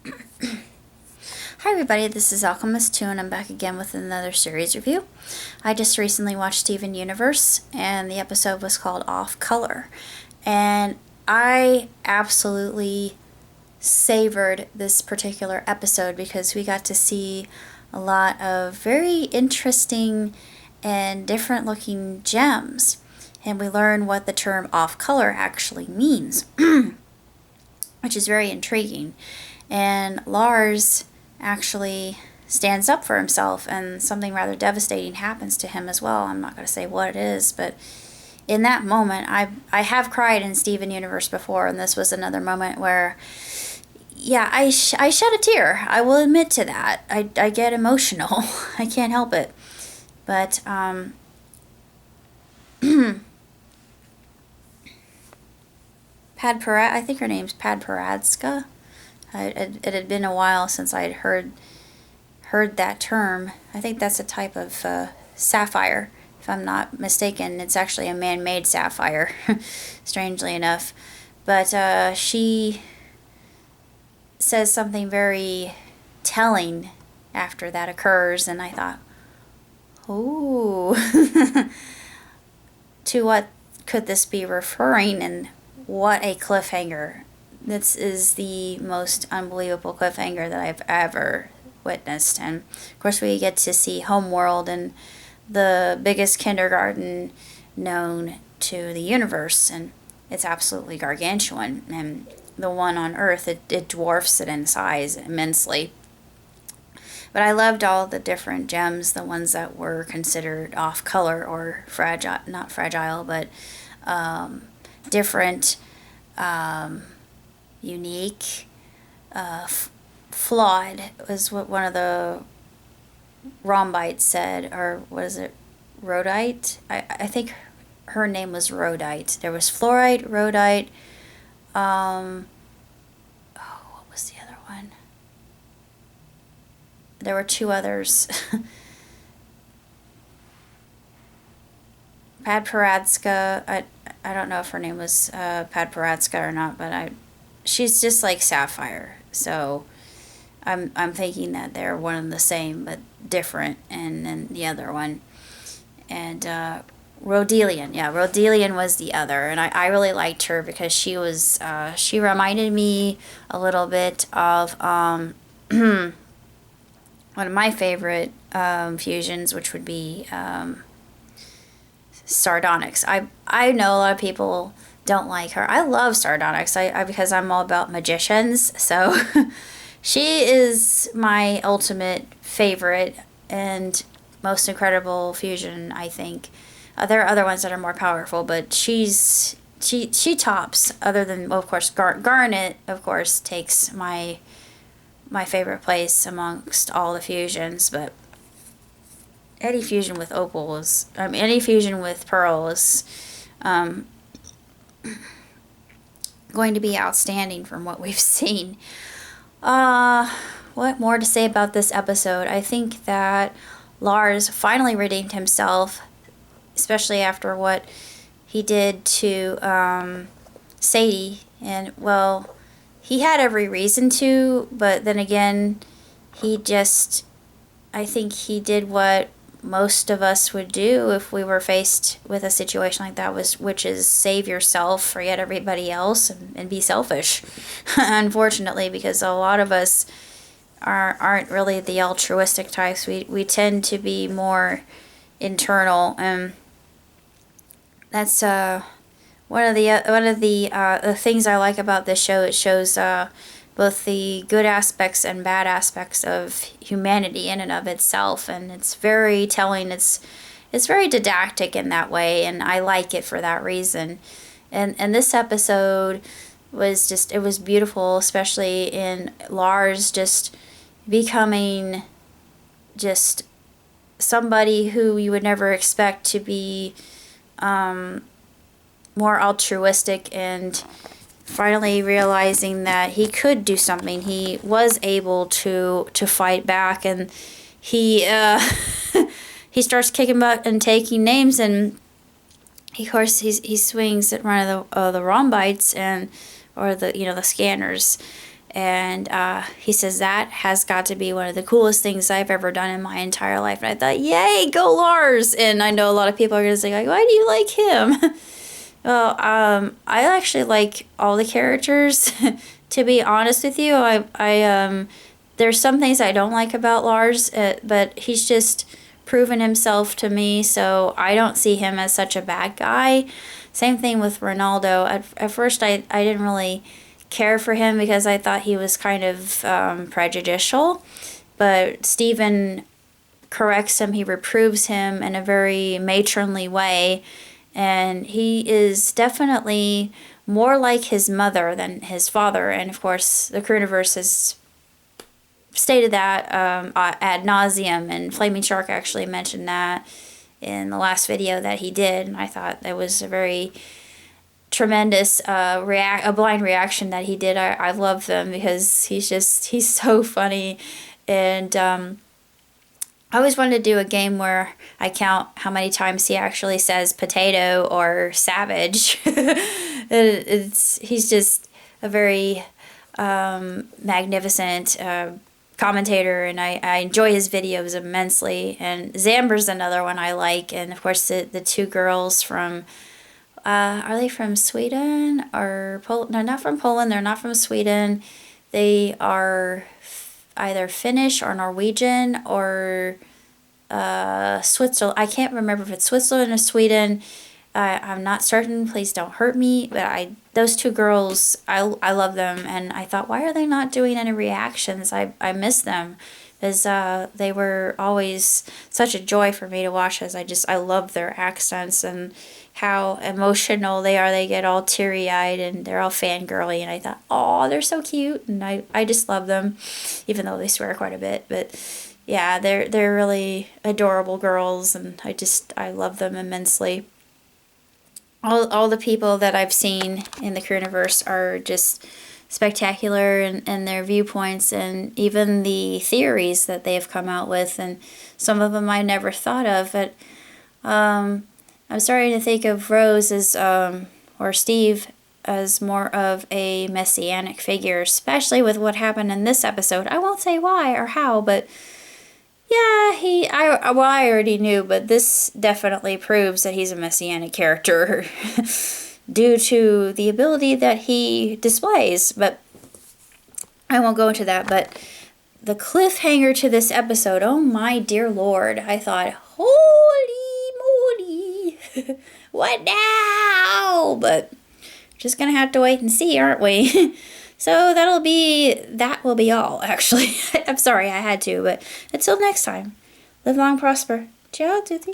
Hi everybody, this is Alchemist2 and I'm back again with another series review. I just recently watched Steven Universe and the episode was called Off Color. And I absolutely savored this particular episode because we got to see a lot of very interesting and different looking gems. And we learned what the term off color actually means, which is very intriguing. And Lars actually stands up for himself and something rather devastating happens to him as well. I'm not going to say what it is, but in that moment, I have cried in Steven Universe before, and this was another moment where, yeah, I shed a tear. I will admit to that. I get emotional. I can't help it. But, I think her name's Padparadska. It had been a while since I had heard that term. I think that's a type of sapphire, if I'm not mistaken. It's actually a man-made sapphire, strangely enough. But she says something very telling after that occurs, and I thought, ooh, to what could this be referring, and what a cliffhanger. This is the most unbelievable cliffhanger that I've ever witnessed. And of course we get to see Homeworld and the biggest kindergarten known to the universe, and it's absolutely gargantuan, and the one on Earth, it dwarfs it in size immensely. But I loved all the different gems, the ones that were considered off color or fragile, not fragile, but different, unique, flawed was what one of the rhombites said, or was it rhodite? I think her name was rhodite. There was fluorite, rhodite, what was the other one? There were two others. Padparadska, I don't know if her name was Padparadska or not, but she's just like sapphire. So I'm thinking that they're one and the same, but different, and then the other one. And Rhodelian, yeah, Rhodelian was the other, and I really liked her because she was she reminded me a little bit of one of my favorite fusions, which would be Sardonyx. I know a lot of people don't like her. I love Sardonyx because I'm all about magicians, so she is my ultimate favorite and most incredible fusion, I think. There are other ones that are more powerful, but she tops, other than, well, of course, Garnet, of course, takes my favorite place amongst all the fusions, but any fusion with opal is, any fusion with pearl is going to be outstanding from what we've seen. What more to say about this episode? I think that Lars finally redeemed himself, especially after what he did to Sadie. And, well, he had every reason to, but then again, I think he did what most of us would do if we were faced with a situation like that, which is save yourself, forget everybody else, and be selfish. Unfortunately, because a lot of us aren't really the altruistic types. We tend to be more internal, and that's one of the things I like about this show. It shows both the good aspects and bad aspects of humanity in and of itself, and it's very telling. It's very didactic in that way, and I like it for that reason. And this episode was it was beautiful, especially in Lars just becoming just somebody who you would never expect to be more altruistic, and finally realizing that he could do something. He was able to fight back, and he he starts kicking butt and taking names, and of course he swings at one of the rhombites or the scanners, And he says that has got to be one of the coolest things I've ever done in my entire life. And I thought, yay, go Lars! And I know a lot of people are going to say, like, why do you like him? Well, I actually like all the characters. To be honest with you, there's some things I don't like about Lars, but he's just proven himself to me, so I don't see him as such a bad guy. Same thing with Ronaldo. At first, I didn't really care for him because I thought he was kind of prejudicial, but Steven corrects him, he reproves him in a very matronly way, and he is definitely more like his mother than his father. And of course, the Crewniverse has stated that ad nauseum, and Flaming Shark actually mentioned that in the last video that he did, and I thought that was a very tremendous a blind reaction that he did. I love them because he's so funny. And I always wanted to do a game where I count how many times he actually says potato or savage. He's just a very magnificent commentator, and I enjoy his videos immensely. And Zamber's another one I like, and of course the two girls from are they from Sweden or Poland? No, not from Poland. They're not from Sweden. They are either Finnish or Norwegian or Switzerland. I can't remember if it's Switzerland or Sweden. I'm not certain. Please don't hurt me. But those two girls, I love them, and I thought, why are they not doing any reactions? I miss them, because they were always such a joy for me to watch. As I love their accents and how emotional they are. They get all teary-eyed and they're all fangirly, and I thought, oh, they're so cute, and I just love them, even though they swear quite a bit. But yeah, they're really adorable girls, and I love them immensely. All the people that I've seen in the Crewniverse are just spectacular in their viewpoints, and even the theories that they have come out with, and some of them I never thought of. But I'm starting to think of Rose as or Steve as more of a messianic figure, especially with what happened in this episode. I won't say why or how, but yeah, I already knew, but this definitely proves that he's a messianic character due to the ability that he displays. But I won't go into that. But the cliffhanger to this episode, oh my dear Lord, I thought, holy moly, what now? But just gonna have to wait and see, aren't we? So that will be all, actually. I'm sorry I had to, but until next time, live long, prosper. Ciao, tutti.